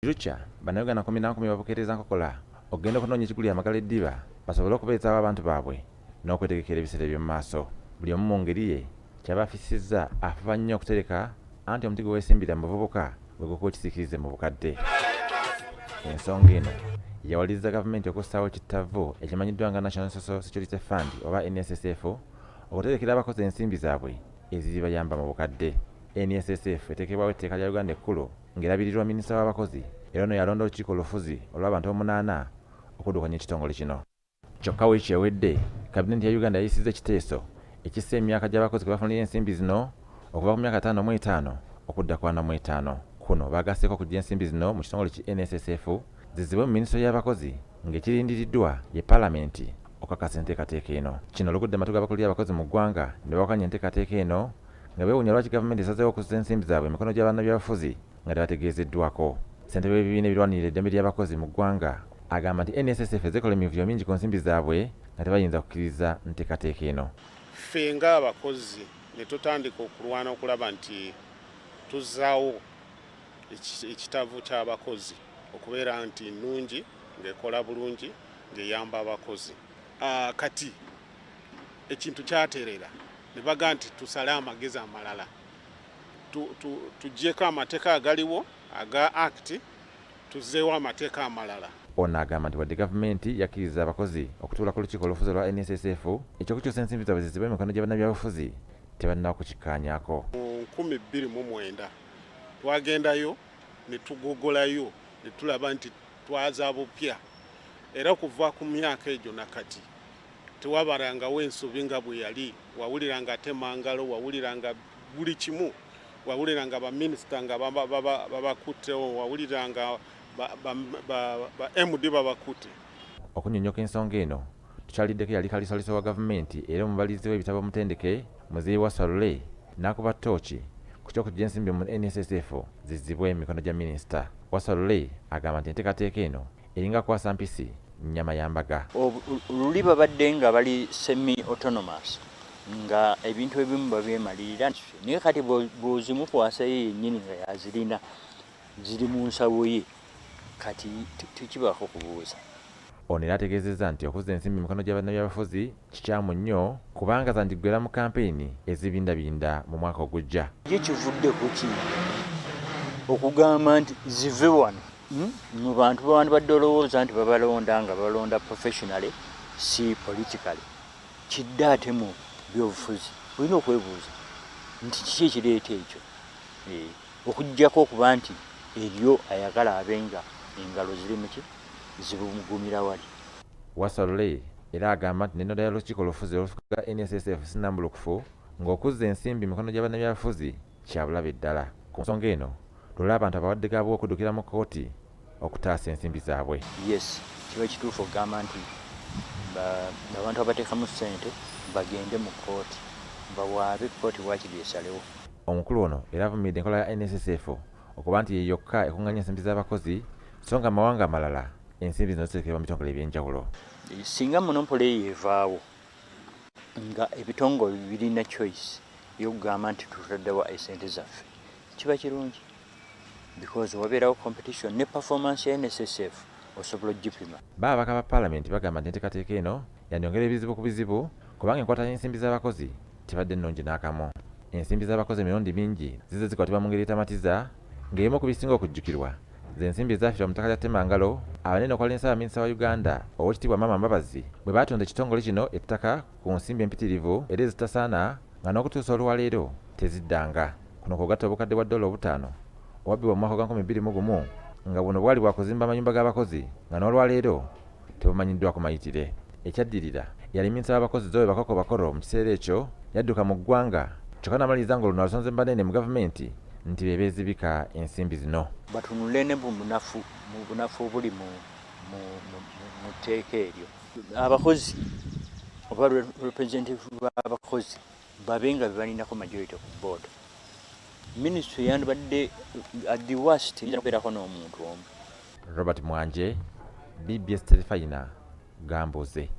Lucha bannayuganda 19 babukeereza nkokola okugenda okunoonya ekiguli amagala eddiba basobole okubeezaawo abantu baabwe n'okwetegekera ebiseera eby'omu maaso. Buli omu mu ngeri ye kyaba afisizza afuba nnyo okutereka anti omuti gwe weesimbira mu buvubuka bwe gukuba ekisiikirize mu bukadde. Ensonga eno yawalirizza gavumenti okussaawo ekittavvu ekimanyiddwa nga National Social Security Fund oba NSSF okuterekera abakozi ensimbi zaabwe eziribayamba mu bukadde. NSSF eteekebwawo etteeka lya Uganda ekkulu ng'erabirirwa minisita w'abakozi era ono yalonda olukiiko olufuzi olw'abantu 8 okuddukanya ekitongole kino. Kyokka wiiki ewedde kabinenti ya Uganda yayisizza ekiteeso ekissa emyaka gy'abakozi kwe bafunira ensimbi zino okuva ku myaka 55 okudda ku 45. Kuno bagasseeko okujja ensimbi zino mu kitongole ki NSSF zizibwe mu minisitule y'abakozi ng'ekirindiriddwa ye Paalamenti okukakasa enteekateeka eno. Kino olugudde amatu g'abakulira abakozi mu ggwanga ne bawakanya enteekateeka eno nga beewuunya lwaki gavumenti esazeewo okuzza ensimbi zaabwe emikono gy'abannabyabufuzi nga tebategeezeddwako. Ssentebe w'ebibiina ebirwanirira eddembe ly'abakozi mu ggwanga agamba nti NSSF ezekola emivuyo mingi ku nsimbi zaabwe nga tebayinza kukkiriza nteekateeka eno. Ffe ng'abakozi ne tutandika okulwana okulaba nti tuzzaawo ekitavu ky'abakozi okubeera nti nnungi ng'ekola bulungi ng'eyamba abakozi. Kati ekintu kyateerera ne baga nti tusale amagezi amalala tuggyeko amateeka agaliwo aga Act tuzzeewo amateeka amalala. Ono agamba nti wadde gavumenti yakkiriza abakozi okutuula ku lukiiko olufuzi olwa NSSF eky'okukyusa ensimbi zaabwe zizibwe emikono gy'abannabyabufuzi tebannaba kukikkaanyaako. Mu 2029 twagendayo ne tugogolayo ne tulaba nti twaza bupya era kuva ku myaka egyo nakati tewabarangawo ensobi nga bwe yali. Wawuliranga atemangalo, wawuliranga buli kimu, wawuliranga baminisita nga babakuttewo, wawuliranga ba MD babakute. Okunyonyoka ensonga eno tukyaliddeko yali kalisaliso wa gavumenti era omubalizi w'ebitabo omutendeke Muzeeyi Wasswa n'akuba ttooki ku ky'okujja ensimbi mu NSSF zizibwe emikono gya minisita. Wasswa agamba nti enteekateeka eno eringa kwasa mpisi nnyama ya mbaga. Luli babadde nga bali semi-autonomous nga ebintu ebimu babyemalirira naye kati bw'ozimukwasayo yennyini nga yazirina ziri mu nsawo ye kati tekibaako kubuuza. Ono era ategeezezza nti okuzza ensimbi mikono gy'abannabyabufuzi kikyamu nnyo kubanga zandiggwera mu kampeyini ezibindabinda mu mwaka ogujja. Ye kivudde ku ki okugamba nti zive wano mu bantu bawandibadde olowooza nti babalonda nga balonda professionally si politically. Kidde ate mu byobufuzi olina okwebuuza nti kiki ekireeta ekyo okuggyako okuba nti eryo ayagala abenga engalo ziri muki zibumugumira wali. Wasswa era agamba nti n'ennoda y'olukiiko olufuzi olufuga NSSF sinambulukufu ng'okuzza ensimbi mikono gy'abannabyabufuzi kyabulabe ddala. Ku nsonga eno lwali abantu abawadde gaabwe okuddukira mu kkooti okutaasa ensimbi zaabwe. Yes, kiba kituufu okugamba nti abantu abateekamu ssente bagende mu kkooti bawaabe kkooti waakiri esalewo. Omukulu ono era avumiridde enkola ya NSSF okuba nti ye yokka ekuŋŋaanya ensimbi z'abakozi so nga amawanga amalala ensimbi zino ziteekebwa mu bitongole eby'enjawulo. Singa monopoly yeevaawo nga ebitongole birina choice y'okugamba nti tutaddewa esente zaffe kiba kirungi because wabeerawo competition ne performance ya NSSF osobola ogipima. Ababaka ba Paalamenti bagamba nti enteekateeka eno yandyongera ebizibu ku bizibu kubanga enkwata y'ensimbi z'abakozi tebadde nnungi n'akamu. Ensimbi z'abakozi emirundi mingi zizze zikwatibwa mu ngeri etamatiza ng'emu ku bisinga okujjukirwa z'ensimbi ezafiirwa mu ttaka lya Temangalo abanene okwala Ssaabaminisita wa Uganda Oweekitiibwa Maama Mbabazi bwe batonda ekitongole kino ettaka ku nsimbi empitirivu era ezitasaana nga n'okutuusa olwaleero teziddanga. Kuno kw'ogatta obukadde bwa $5 owabbibwa mu mwaka gwa 2021 nga buno bwali bwa kuzimba amayumba g'abakozi nga n'olwaleero tebumanyiddwa ku mayitire. Ekyaddirira yali minisita w'abakozi Zoe Bakoko mu kiseera ekyo yadduka mu ggwanga kyokka n'amaliriza ng'oluno alusonze banene mu gavumenti nti be beezibika ensimbi zino. Batunule ne mu bunafu obuli mu tteeka eryo. Abakozi oba representative b'abakozi babe nga bebalinako majority ku board. Ministry yandibadde at the worst kubeerako n'omuntu omu. Robert Mwanje, BBS Terefayina, Gamboze.